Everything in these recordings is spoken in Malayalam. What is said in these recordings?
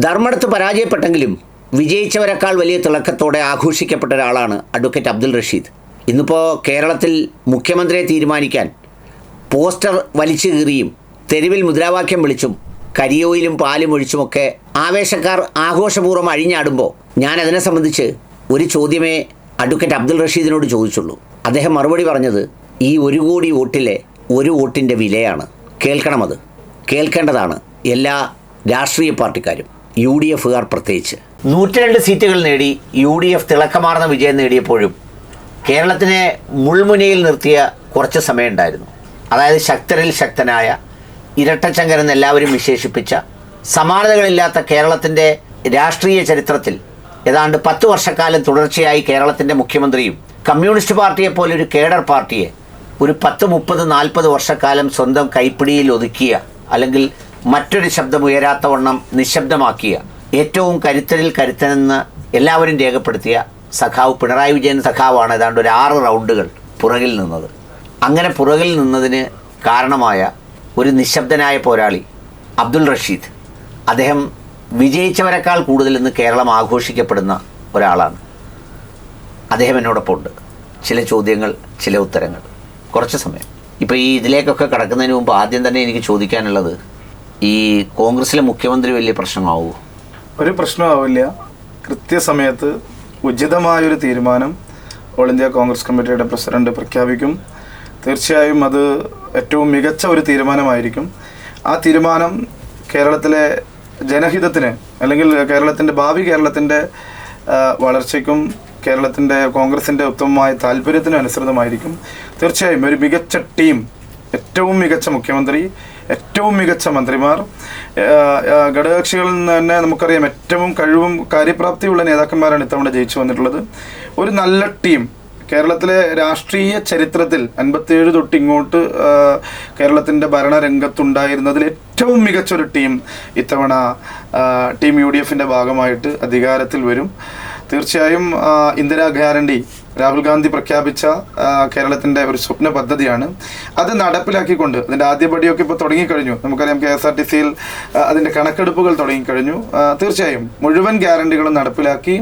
ധർമ്മടത്ത് പരാജയപ്പെട്ടെങ്കിലും വിജയിച്ചവരെക്കാൾ വലിയ തിളക്കത്തോടെ ആഘോഷിക്കപ്പെട്ട ഒരാളാണ് അഡ്വക്കേറ്റ് അബ്ദുൾ റഷീദ്. ഇന്നിപ്പോൾ കേരളത്തിൽ മുഖ്യമന്ത്രിയെ തീരുമാനിക്കാൻ പോസ്റ്റർ വലിച്ചു കീറിയും തെരുവിൽ മുദ്രാവാക്യം വിളിച്ചും കരിയോയിലും പാലും ഒഴിച്ചുമൊക്കെ ആവേശക്കാർ ആഘോഷപൂർവ്വം അഴിഞ്ഞാടുമ്പോൾ ഞാൻ അതിനെ സംബന്ധിച്ച് ഒരു ചോദ്യമേ അഡ്വക്കേറ്റ് അബ്ദുൾ റഷീദിനോട് ചോദിച്ചുള്ളൂ. അദ്ദേഹം മറുപടി പറഞ്ഞത് ഈ 1 കോടി വോട്ടിലെ ഒരു വോട്ടിൻ്റെ വിലയാണ്. കേൾക്കണമത്, കേൾക്കേണ്ടതാണ് എല്ലാ രാഷ്ട്രീയ പാർട്ടിക്കാരും, UDFകാർ പ്രത്യേകിച്ച്. 102 സീറ്റുകൾ നേടി UDF തിളക്കമാർന്ന വിജയം നേടിയപ്പോഴും കേരളത്തിനെ മുൾമുനയിൽ നിർത്തിയ കുറച്ച് സമയമുണ്ടായിരുന്നു. അതായത് ശക്തരിൽ ശക്തനായ, ഇരട്ടച്ചങ്കരെന്ന് എല്ലാവരും വിശേഷിപ്പിച്ച, സമാനതകളില്ലാത്ത കേരളത്തിൻ്റെ രാഷ്ട്രീയ ചരിത്രത്തിൽ ഏതാണ്ട് 10 വർഷക്കാലം തുടർച്ചയായി കേരളത്തിൻ്റെ മുഖ്യമന്ത്രിയും കമ്മ്യൂണിസ്റ്റ് പാർട്ടിയെപ്പോലെ ഒരു കേഡർ പാർട്ടിയെ ഒരു 10, 30, 40 വർഷക്കാലം സ്വന്തം കൈപ്പിടിയിൽ ഒതുക്കിയ, അല്ലെങ്കിൽ മറ്റൊരു ശബ്ദമുയരാത്തവണ്ണം നിശബ്ദമാക്കിയ, ഏറ്റവും കരുത്തരിൽ കരുത്തനെന്ന് എല്ലാവരും രേഖപ്പെടുത്തിയ സഖാവ് പിണറായി വിജയൻ സഖാവാണ് ഏതാണ്ട് ഒരു 6 റൗണ്ടുകൾ പുറകിൽ നിന്നത്. അങ്ങനെ പുറകിൽ നിന്നതിന് കാരണമായ ഒരു നിശബ്ദനായ പോരാളി അബ്ദുൾ റഷീദ്, അദ്ദേഹം വിജയിച്ചവരെക്കാൾ കൂടുതൽ ഇന്ന് കേരളം ആഘോഷിക്കപ്പെടുന്ന ഒരാളാണ്. അദ്ദേഹം എന്നോടൊപ്പം ഉണ്ട്. ചില ചോദ്യങ്ങൾ, ചില ഉത്തരങ്ങൾ, കുറച്ച് സമയം. ഇപ്പോൾ ഈ ഇതിലേക്കൊക്കെ കടക്കുന്നതിന് മുമ്പ് ആദ്യം തന്നെ എനിക്ക് ചോദിക്കാനുള്ളത്, ഈ കോൺഗ്രസിലെ മുഖ്യമന്ത്രി വലിയ പ്രശ്നമാവുമോ? ഒരു പ്രശ്നമാവില്ല. കൃത്യസമയത്ത് ഉചിതമായൊരു തീരുമാനം ഓൾ ഇന്ത്യ കോൺഗ്രസ് കമ്മിറ്റിയുടെ പ്രസിഡന്റ് പ്രഖ്യാപിക്കും. തീർച്ചയായും അത് ഏറ്റവും മികച്ച ഒരു തീരുമാനമായിരിക്കും. ആ തീരുമാനം കേരളത്തിലെ ജനഹിതത്തിന്, അല്ലെങ്കിൽ കേരളത്തിൻ്റെ ഭാവി കേരളത്തിൻ്റെ വളർച്ചയ്ക്കും കേരളത്തിൻ്റെ കോൺഗ്രസിൻ്റെ ഉത്തമമായ താല്പര്യത്തിനും അനുസൃതമായിരിക്കും. തീർച്ചയായും ഒരു മികച്ച ടീം, ഏറ്റവും മികച്ച മുഖ്യമന്ത്രി, ഏറ്റവും മികച്ച മന്ത്രിമാർ, ഘടകകക്ഷികളിൽ നിന്ന് തന്നെ നമുക്കറിയാം ഏറ്റവും കഴിവും കാര്യപ്രാപ്തിയുള്ള നേതാക്കന്മാരാണ് ഇത്തവണ ജയിച്ചു വന്നിട്ടുള്ളത്. ഒരു നല്ല ടീം കേരളത്തിലെ രാഷ്ട്രീയ ചരിത്രത്തിൽ 57 തൊട്ട് ഇങ്ങോട്ട് കേരളത്തിൻ്റെ ഭരണരംഗത്തുണ്ടായിരുന്നതിൽ ഏറ്റവും മികച്ചൊരു ടീം ഇത്തവണ ടീം UDFൻ്റെ ഭാഗമായിട്ട് അധികാരത്തിൽ വരും. തീർച്ചയായും ഇന്ദിരാ ഗ്യാരണ്ടി രാഹുൽ ഗാന്ധി പ്രഖ്യാപിച്ച കേരളത്തിൻ്റെ ഒരു സ്വപ്ന പദ്ധതിയാണ്. അത് നടപ്പിലാക്കിക്കൊണ്ട് അതിൻ്റെ ആദ്യപടിയൊക്കെ ഇപ്പോൾ തുടങ്ങിക്കഴിഞ്ഞു. നമുക്കറിയാം KSRTCയിൽ അതിൻ്റെ കണക്കെടുപ്പുകൾ തുടങ്ങിക്കഴിഞ്ഞു. തീർച്ചയായും മുഴുവൻ ഗ്യാരണ്ടികളും നടപ്പിലാക്കി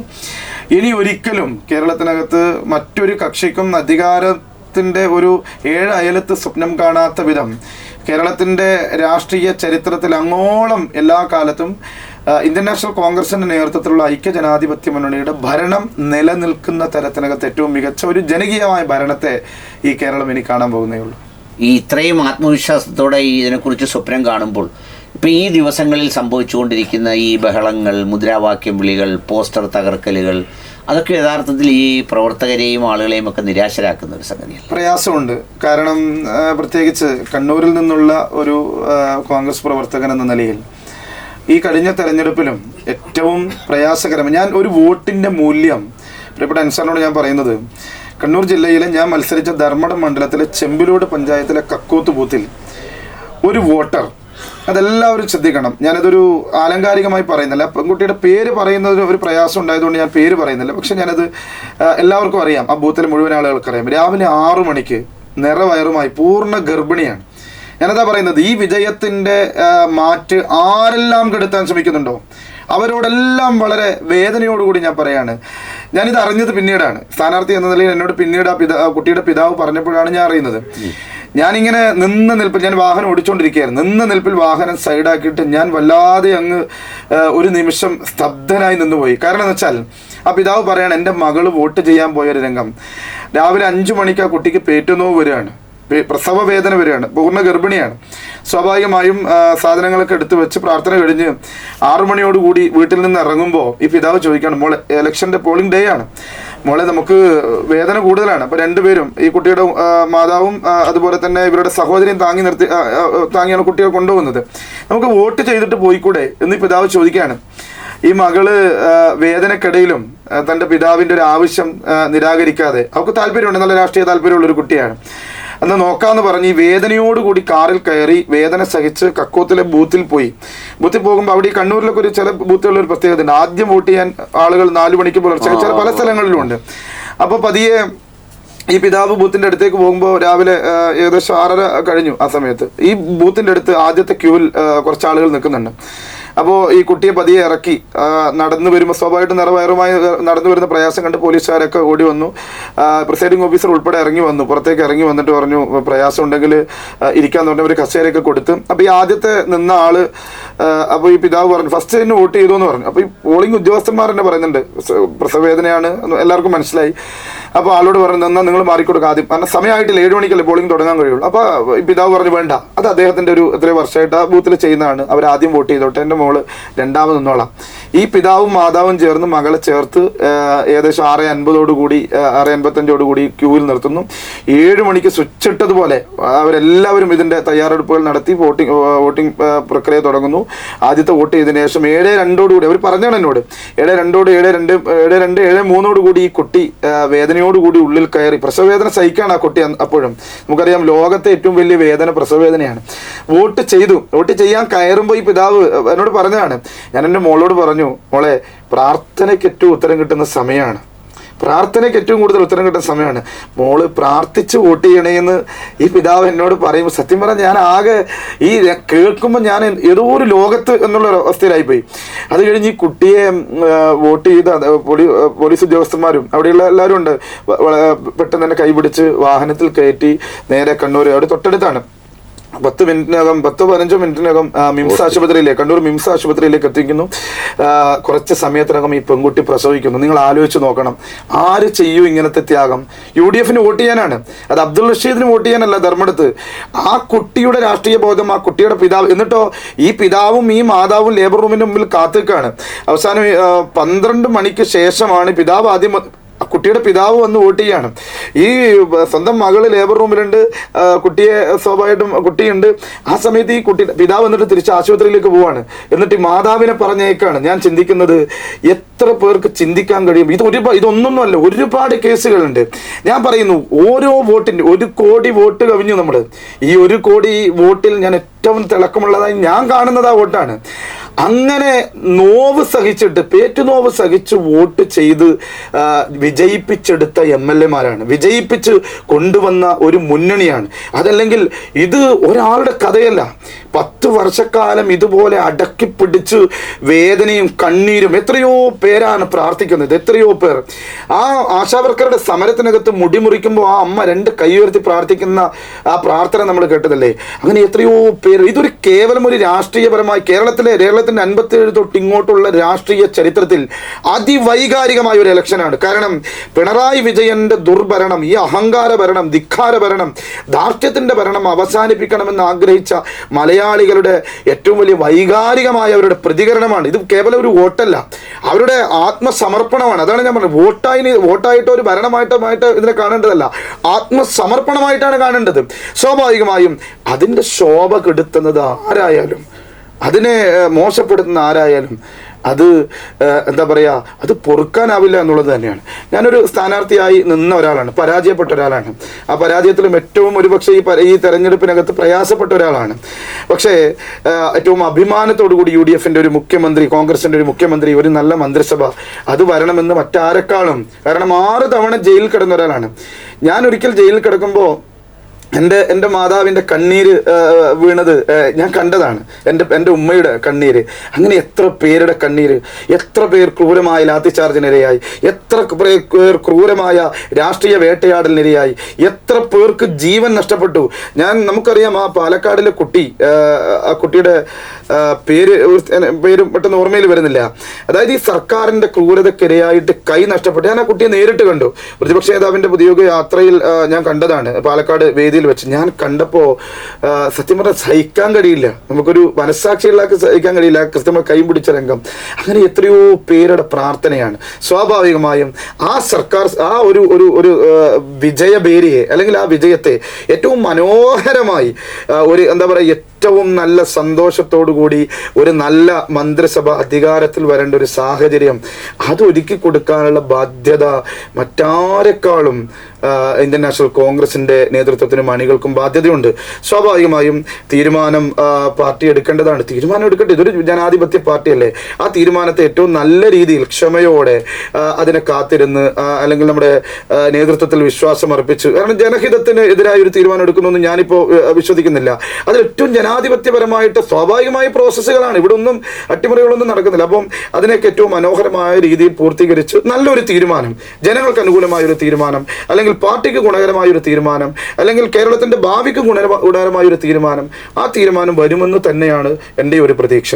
ഇനി ഒരിക്കലും കേരളത്തിനകത്ത് മറ്റൊരു കക്ഷിക്കും അധികാരത്തിൻ്റെ ഒരു 7 അയലത്ത് സ്വപ്നം കാണാത്ത വിധം കേരളത്തിൻ്റെ രാഷ്ട്രീയ ചരിത്രത്തിൽ അങ്ങോളം എല്ലാ കാലത്തും ഇന്ത്യൻ നാഷണൽ കോൺഗ്രസിൻ്റെ നേതൃത്വത്തിലുള്ള ഐക്യജനാധിപത്യ മുന്നണിയുടെ ഭരണം നിലനിൽക്കുന്ന തരത്തിനകത്ത് ഏറ്റവും മികച്ച ഒരു ജനകീയമായ ഭരണത്തെ ഈ കേരളം ഇനി കാണാൻ പോകുന്നേ ഉള്ളൂ. ഈ ഇത്രയും ആത്മവിശ്വാസത്തോടെ ഇതിനെക്കുറിച്ച് സ്വപ്നം കാണുമ്പോൾ ഇപ്പോൾ ഈ ദിവസങ്ങളിൽ സംഭവിച്ചുകൊണ്ടിരിക്കുന്ന ഈ ബഹളങ്ങൾ, മുദ്രാവാക്യം വിളികൾ, പോസ്റ്റർ തകർക്കലുകൾ, അതൊക്കെ യഥാർത്ഥത്തിൽ ഈ പ്രവർത്തകരെയും ആളുകളെയും ഒക്കെ നിരാശരാക്കുന്ന ഒരു സംഗതിയാണ്. പ്രയാസമുണ്ട്. കാരണം പ്രത്യേകിച്ച് കണ്ണൂരിൽ നിന്നുള്ള ഒരു കോൺഗ്രസ് പ്രവർത്തകൻ എന്ന നിലയിൽ ഈ കഴിഞ്ഞ തെരഞ്ഞെടുപ്പിലും ഏറ്റവും പ്രയാസകരം, ഞാൻ ഒരു വോട്ടിൻ്റെ മൂല്യം പ്രിയപ്പെട്ട അൻസാറിനോട് ഞാൻ പറയുന്നത്, കണ്ണൂർ ജില്ലയിലെ ഞാൻ മത്സരിച്ച ധർമ്മടം മണ്ഡലത്തിലെ ചെമ്പിലോട് പഞ്ചായത്തിലെ കക്കോത്ത് ബൂത്തിൽ ഒരു വോട്ടർ, അതെല്ലാവരും ശ്രദ്ധിക്കണം, ഞാനതൊരു ആലങ്കാരികമായി പറയുന്നില്ല, പെൺകുട്ടിയുടെ പേര് പറയുന്നതിന് ഒരു പ്രയാസം ഉണ്ടായതുകൊണ്ട് ഞാൻ പേര് പറയുന്നില്ല, പക്ഷെ ഞാനത് എല്ലാവർക്കും അറിയാം, ആ ബൂത്തിലെ മുഴുവൻ ആളുകൾക്ക് അറിയാം. രാവിലെ 6 മണിക്ക് നിറവയറുമായി പൂർണ്ണ ഗർഭിണിയാണ്. ഞാനതാ പറയുന്നത്, ഈ വിജയത്തിൻ്റെ മാറ്റ് ആരെല്ലാം കെടുത്താൻ ശ്രമിക്കുന്നുണ്ടോ അവരോടെല്ലാം വളരെ വേദനയോടുകൂടി ഞാൻ പറയാണ്. ഞാനിത് അറിഞ്ഞത് പിന്നീടാണ്. സ്ഥാനാർത്ഥി എന്ന നിലയിൽ എന്നോട് പിന്നീട് കുട്ടിയുടെ പിതാവ് പറഞ്ഞപ്പോഴാണ് ഞാൻ അറിയുന്നത്. ഞാനിങ്ങനെ നിന്ന് നിൽപ്പിൽ, ഞാൻ വാഹനം ഓടിച്ചുകൊണ്ടിരിക്കുകയായിരുന്നു, നിന്ന് നിൽപ്പിൽ വാഹനം സൈഡാക്കിയിട്ട് ഞാൻ വല്ലാതെ അങ്ങ് ഒരു നിമിഷം സ്തബ്ധനായി നിന്നുപോയി. കാരണം എന്ന് വെച്ചാൽ ആ പിതാവ് പറയാണ്, എൻ്റെ മകള് വോട്ട് ചെയ്യാൻ പോയൊരു രംഗം, രാവിലെ 5 മണിക്ക് ആ കുട്ടിക്ക് പേറ്റുനോവ് വരികയാണ്, പ്രസവ വേദന വരികയാണ്, പൂർണ്ണ ഗർഭിണിയാണ്. സ്വാഭാവികമായും സാധനങ്ങളൊക്കെ എടുത്തു വെച്ച് പ്രാർത്ഥന കഴിഞ്ഞ് 6 മണിയോടുകൂടി വീട്ടിൽ നിന്ന് ഇറങ്ങുമ്പോൾ ഈ പിതാവ് ചോദിക്കുകയാണ്, മോളെ ഇലക്ഷൻ്റെ പോളിംഗ് ഡേ ആണ്, മോളെ നമുക്ക് വേദന കൂടുതലാണ്. അപ്പോൾ രണ്ടുപേരും, ഈ കുട്ടിയുടെ മാതാവും അതുപോലെ തന്നെ ഇവരുടെ സഹോദരിയും താങ്ങിയാണ് കുട്ടിയെ കൊണ്ടുപോകുന്നത്, നമുക്ക് വോട്ട് ചെയ്തിട്ട് പോയിക്കൂടെ എന്ന് ഈ പിതാവ് ചോദിക്കുകയാണ്. ഈ മകള് വേദനക്കിടയിലും തൻ്റെ പിതാവിൻ്റെ ഒരു ആവശ്യം നിരാകരിക്കാതെ, അവൾക്ക് താല്പര്യമുണ്ട്, നല്ല രാഷ്ട്രീയ താല്പര്യമുള്ളൊരു കുട്ടിയാണ്, എന്നാൽ നോക്കാമെന്ന് പറഞ്ഞ് ഈ വേദനയോടുകൂടി കാറിൽ കയറി വേദന സഹിച്ച് കക്കോത്തിലെ ബൂത്തിൽ പോയി. ബൂത്തിൽ പോകുമ്പോൾ അവിടെ ഈ കണ്ണൂരിലൊക്കെ ഒരു ചില ബൂത്തുകളിൽ ഒരു പ്രത്യേകത ഉണ്ട്, ആദ്യം വോട്ട് ചെയ്യാൻ ആളുകൾ 4 മണിക്ക് പുലർച്ചെ ചില പല സ്ഥലങ്ങളിലും ഉണ്ട്. അപ്പോൾ പതിയെ ഈ പിതാവ് ബൂത്തിൻ്റെ അടുത്തേക്ക് പോകുമ്പോൾ രാവിലെ ഏകദേശം 6:30 കഴിഞ്ഞു. ആ സമയത്ത് ഈ ബൂത്തിൻ്റെ അടുത്ത് ആദ്യത്തെ ക്യൂവിൽ കുറച്ച് ആളുകൾ നിൽക്കുന്നുണ്ട്. അപ്പോൾ ഈ കുട്ടിയെ പതിയെ ഇറക്കി നടന്നു വരുമ്പോൾ സ്വാഭാവികമായിട്ട് നിറവയറുമായി നടന്നു വരുന്ന പ്രയാസം കണ്ട് പോലീസുകാരൊക്കെ ഓടി വന്നു. പ്രിസൈഡിംഗ് ഓഫീസർ ഉൾപ്പെടെ ഇറങ്ങി വന്നു, പുറത്തേക്ക് ഇറങ്ങി വന്നിട്ട് പറഞ്ഞു പ്രയാസം ഉണ്ടെങ്കിൽ ഇരിക്കാന്ന് പറഞ്ഞ ഒരു കസേരയൊക്കെ കൊടുത്ത്. അപ്പോൾ ഈ ആദ്യത്തെ നിന്ന ആള് അപ്പോൾ ഈ പിതാവ് പറഞ്ഞു ഫസ്റ്റ് തന്നെ വോട്ട് ചെയ്തു എന്ന് പറഞ്ഞു. അപ്പോൾ ഈ പോളിംഗ് ഉദ്യോഗസ്ഥന്മാർ തന്നെ പറയുന്നുണ്ട് പ്രസവവേദനയാണ് എല്ലാവർക്കും മനസ്സിലായി. അപ്പോൾ ആളോട് പറഞ്ഞു എന്നാൽ നിങ്ങൾ മാറിക്കൊടുക്കുക ആദ്യം, കാരണം സമയമായിട്ടില്ല, 7 മണിക്കല്ലേ പോളിംഗ് തുടങ്ങാൻ കഴിയുള്ളൂ. അപ്പോൾ ഈ പിതാവ് പറഞ്ഞു വേണ്ട, അത് അദ്ദേഹത്തിൻ്റെ ഒരു എത്രയോ വർഷമായിട്ട് ആ ബൂത്തിൽ ചെയ്യുന്നതാണ്, അവർ ആദ്യം വോട്ട് ചെയ്തോട്ടെ, എൻ്റെ മോള് രണ്ടാമത് നിന്നോളാം. ഈ പിതാവും മാതാവും ചേർന്ന് മകളെ ചേർത്ത് ഏകദേശം 6:50 6:55 ക്യൂവിൽ നിർത്തുന്നു. 7 മണിക്ക് സ്വിച്ച് ഇട്ടതുപോലെ അവരെല്ലാവരും ഇതിൻ്റെ തയ്യാറെടുപ്പുകൾ നടത്തി വോട്ടിംഗ് പ്രക്രിയ തുടങ്ങുന്നു. ആദ്യത്തെ വോട്ട് ചെയ്തതിനു ശേഷം 7:02 അവർ പറഞ്ഞാണ് എന്നോട് 7:03 ഈ കുട്ടി വേദനയോടുകൂടി ഉള്ളിൽ കയറി, പ്രസവവേദന സഹിക്കാണ് ആ കുട്ടി. അപ്പോഴും നമുക്കറിയാം ലോകത്തെ ഏറ്റവും വലിയ വേദന പ്രസവവേദനയാണ്. വോട്ട് ചെയ്യാൻ കയറുമ്പോൾ ഈ പിതാവ് എന്നോട് പറഞ്ഞതാണ്, ഞാൻ എൻ്റെ മോളോട് പറഞ്ഞു മോളെ പ്രാർത്ഥനയ്ക്ക് ഏറ്റവും ഉത്തരം കിട്ടുന്ന സമയമാണ്, പ്രാർത്ഥനയ്ക്ക് ഏറ്റവും കൂടുതൽ ഉത്തരം കിട്ടുന്ന സമയമാണ്, മോള് പ്രാർത്ഥിച്ച് വോട്ട് ചെയ്യണേന്ന് ഈ പിതാവ് എന്നോട് പറയുമ്പോൾ സത്യം പറഞ്ഞാൽ ഞാൻ ആകെ ഈ കേൾക്കുമ്പോൾ ഞാൻ ഏതോ ഒരു ലോകത്ത് എന്നുള്ള അവസ്ഥയിലായിപ്പോയി. അത് കഴിഞ്ഞ് ഈ കുട്ടിയെ വോട്ട് ചെയ്ത പോലീസ് ഉദ്യോഗസ്ഥന്മാരും അവിടെയുള്ള എല്ലാവരും ഉണ്ട്, പെട്ടെന്ന് തന്നെ കൈപിടിച്ച് വാഹനത്തിൽ കയറ്റി നേരെ കണ്ണൂർ, അവിടെ തൊട്ടടുത്താണ്, 10-15 മിനിറ്റിനകം മിംസ് ആശുപത്രിയിലേക്ക്, കണ്ണൂർ മിംസ് ആശുപത്രിയിലേക്ക് എത്തിക്കുന്നു. കുറച്ച് സമയത്തിനകം ഈ പെൺകുട്ടി പ്രസവിക്കുന്നു. നിങ്ങൾ ആലോചിച്ച് നോക്കണം, ആര് ചെയ്യൂ ഇങ്ങനത്തെ ത്യാഗം? UDF വോട്ട് ചെയ്യാനാണ്, അത് അബ്ദുൾ റഷീദിന് വോട്ട് ചെയ്യാനല്ല ധർമ്മടത്ത്. ആ കുട്ടിയുടെ രാഷ്ട്രീയ ബോധം, ആ കുട്ടിയുടെ പിതാവ്, എന്നിട്ടോ ഈ പിതാവും ഈ മാതാവും ലേബർ റൂമിന്റെ മുമ്പിൽ കാത്തിക്കാണ്. അവസാനം 12 മണിക്ക് ശേഷമാണ് പിതാവ് ആദ്യം, കുട്ടിയുടെ പിതാവ് വന്ന് വോട്ട് ചെയ്യാണ്. ഈ സ്വന്തം മകള് ലേബർ റൂമിലുണ്ട്, കുട്ടിയെ സ്വാഭാവികമായിട്ടും കുട്ടിയുണ്ട്. ആ സമയത്ത് ഈ പിതാവ് എന്നിട്ട് തിരിച്ച് ആശുപത്രിയിലേക്ക് പോവാണ്. എന്നിട്ട് ഈ മാതാവിനെ പറഞ്ഞേക്കാണ്. ഞാൻ ചിന്തിക്കുന്നത് എത്ര പേർക്ക് ചിന്തിക്കാൻ കഴിയും? ഇതൊന്നൊന്നുമല്ല, ഒരുപാട് കേസുകളുണ്ട്. ഞാൻ പറയുന്നു ഓരോ വോട്ടിൻ്റെ 1 കോടി വോട്ട് കവിഞ്ഞു നമ്മൾ. ഈ 1 കോടി വോട്ടിൽ ഞാൻ ഏറ്റവും തിളക്കമുള്ളതായി ഞാൻ കാണുന്നത് ആ വോട്ടാണ്. അങ്ങനെ നോവ് സഹിച്ചിട്ട്, പേറ്റുനോവ് സഹിച്ച് വോട്ട് ചെയ്ത് വിജയിപ്പിച്ചെടുത്ത MLA-മാരാണ്, വിജയിപ്പിച്ച് കൊണ്ടുവന്ന ഒരു മുന്നണിയാണ്. അതല്ലെങ്കിൽ ഇത് ഒരാളുടെ കഥയല്ല. 10 വർഷക്കാലം ഇതുപോലെ അടക്കിപ്പിടിച്ച് വേദനയും കണ്ണീരും എത്രയോ പേരാണ് പ്രാർത്ഥിക്കുന്നത്, എത്രയോ പേർ. ആ ആശാവർക്കറുടെ സമരത്തിനകത്ത് മുടിമുറിക്കുമ്പോൾ ആ അമ്മ 2 കൈ ഉയർത്തി പ്രാർത്ഥിക്കുന്ന ആ പ്രാർത്ഥന നമ്മൾ കേട്ടതല്ലേ? അങ്ങനെ എത്രയോ പേർ. ഇതൊരു കേവലം ഒരു രാഷ്ട്രീയപരമായി കേരളത്തിൻ്റെ 57 തൊട്ട് ഇങ്ങോട്ടുള്ള രാഷ്ട്രീയ ചരിത്രത്തിൽ അതിവൈകാരികമായ ഒരു ഇലക്ഷനാണ്. കാരണം പിണറായി വിജയന്റെ ദുർഭരണം, ഈ അഹങ്കാര ഭരണം, ധിക്കാര ഭരണം, ധാർഷ്ട്യത്തിന്റെ ഭരണം അവസാനിപ്പിക്കണമെന്ന് ആഗ്രഹിച്ച മലയാളികളുടെ ഏറ്റവും വലിയ വൈകാരികമായ അവരുടെ പ്രതികരണമാണ്. ഇത് കേവലം ഒരു വോട്ടല്ല, അവരുടെ ആത്മസമർപ്പണമാണ്. അതാണ് ഞാൻ പറഞ്ഞത്, വോട്ടായിട്ടോ ഒരു ഭരണമായിട്ട് ഇതിനെ കാണേണ്ടതല്ല, ആത്മസമർപ്പണമായിട്ടാണ് കാണേണ്ടത്. സ്വാഭാവികമായും അതിൻ്റെ ശോഭ കെടുത്തുന്നത് ആരായാലും, അതിനെ മോശപ്പെടുത്തുന്ന ആരായാലും അത് എന്താ പറയുക, അത് പൊറുക്കാനാവില്ല എന്നുള്ളത് തന്നെയാണ്. ഞാനൊരു സ്ഥാനാർത്ഥിയായി നിന്ന ഒരാളാണ്, പരാജയപ്പെട്ട ഒരാളാണ്. ആ പരാജയത്തിലും ഏറ്റവും ഒരുപക്ഷെ ഈ തെരഞ്ഞെടുപ്പിനകത്ത് പ്രയാസപ്പെട്ട ഒരാളാണ്. പക്ഷേ ഏറ്റവും അഭിമാനത്തോടു കൂടി UDF-ന്റെ ഒരു മുഖ്യമന്ത്രി, കോൺഗ്രസിൻ്റെ ഒരു മുഖ്യമന്ത്രി, ഒരു നല്ല മന്ത്രിസഭ അത് വരണമെന്ന് മറ്റാരെക്കാളും. കാരണം 6 തവണ ജയിലിൽ കിടന്ന ഒരാളാണ് ഞാൻ. ഒരിക്കൽ ജയിലിൽ കിടക്കുമ്പോൾ എൻ്റെ മാതാവിൻ്റെ കണ്ണീര് വീണത് ഞാൻ കണ്ടതാണ്, എൻ്റെ ഉമ്മയുടെ കണ്ണീര്. അങ്ങനെ എത്ര പേരുടെ കണ്ണീര്, എത്ര പേർ ക്രൂരമായ ലാത്തിച്ചാർജിനിരയായി, എത്ര പേർ ക്രൂരമായ രാഷ്ട്രീയ വേട്ടയാടലിനിരയായി, എത്ര പേർക്ക് ജീവൻ നഷ്ടപ്പെട്ടു. നമുക്കറിയാം ആ പാലക്കാടിലെ കുട്ടി, ആ കുട്ടിയുടെ പേര് പെട്ടെന്ന് ഓർമ്മയിൽ വരുന്നില്ല. അതായത് ഈ സർക്കാരിൻ്റെ ക്രൂരതക്കിരയായിട്ട് കൈ നഷ്ടപ്പെട്ടു. ഞാൻ ആ കുട്ടിയെ നേരിട്ട് കണ്ടു. പ്രതിപക്ഷ നേതാവിൻ്റെ പുതിയ യാത്രയിൽ ഞാൻ കണ്ടതാണ്, പാലക്കാട് വേദിയിൽ വെച്ച്. ഞാൻ കണ്ടപ്പോൾ സത്യം പറഞ്ഞാൽ സഹിക്കാൻ കഴിയില്ല, നമുക്കൊരു മനസ്സാക്ഷിയുള്ള സഹിക്കാൻ കഴിയില്ല കൃത്യമായി കൈ പിടിച്ച രംഗം. അങ്ങനെ എത്രയോ പേരുടെ പ്രാർത്ഥനയാണ്. സ്വാഭാവികമായും ആ സർക്കാർ ആ ഒരു വിജയബേരിയെ അല്ലെങ്കിൽ ആ വിജയത്തെ ഏറ്റവും മനോഹരമായി ഒരു എന്താ പറയുക, ഏറ്റവും നല്ല സന്തോഷത്തോടു കൂടി ഒരു നല്ല മന്ത്രിസഭ അധികാരത്തിൽ വരേണ്ട ഒരു സാഹചര്യം അത് ഒരുക്കി കൊടുക്കാനുള്ള ബാധ്യത മറ്റാരെക്കാളും ഇന്ത്യൻ നാഷണൽ കോൺഗ്രസിന്റെ നേതൃത്വത്തിനും അണികൾക്കും ബാധ്യതയുണ്ട്. സ്വാഭാവികമായും തീരുമാനം പാർട്ടി എടുക്കേണ്ടതാണ്. തീരുമാനം എടുക്കട്ടെ, ഇതൊരു ജനാധിപത്യ പാർട്ടിയല്ലേ. ആ തീരുമാനത്തെ ഏറ്റവും നല്ല രീതിയിൽ ക്ഷമയോടെ അതിനെ കാത്തിരുന്ന് അല്ലെങ്കിൽ നമ്മുടെ നേതൃത്വത്തിൽ വിശ്വാസം അർപ്പിച്ച്, കാരണം ജനഹിതത്തിന് എതിരായ ഒരു തീരുമാനം എടുക്കുന്നൊന്നും ഞാനിപ്പോൾ വിശ്വസിക്കുന്നില്ല. അതിൽ ഏറ്റവും ജനാധിപത്യപരമായിട്ട് സ്വാഭാവികമായ പ്രോസസ്സുകളാണ്, ഇവിടെ ഒന്നും അട്ടിമറികളൊന്നും നടക്കുന്നില്ല. അപ്പം അതിനൊക്കെ ഏറ്റവും മനോഹരമായ രീതിയിൽ പൂർത്തീകരിച്ച് നല്ലൊരു തീരുമാനം, ജനങ്ങൾക്ക് അനുകൂലമായ ഒരു തീരുമാനം, അല്ലെങ്കിൽ പാർട്ടിക്ക് ഗുണകരമായ ഒരു തീരുമാനം, അല്ലെങ്കിൽ കേരളത്തിന്റെ ഭാവിക്ക് ഗുണകരമായ ഒരു തീരുമാനം, ആ തീരുമാനം വരുമെന്ന് തന്നെയാണ് എൻ്റെ ഒരു പ്രതീക്ഷ.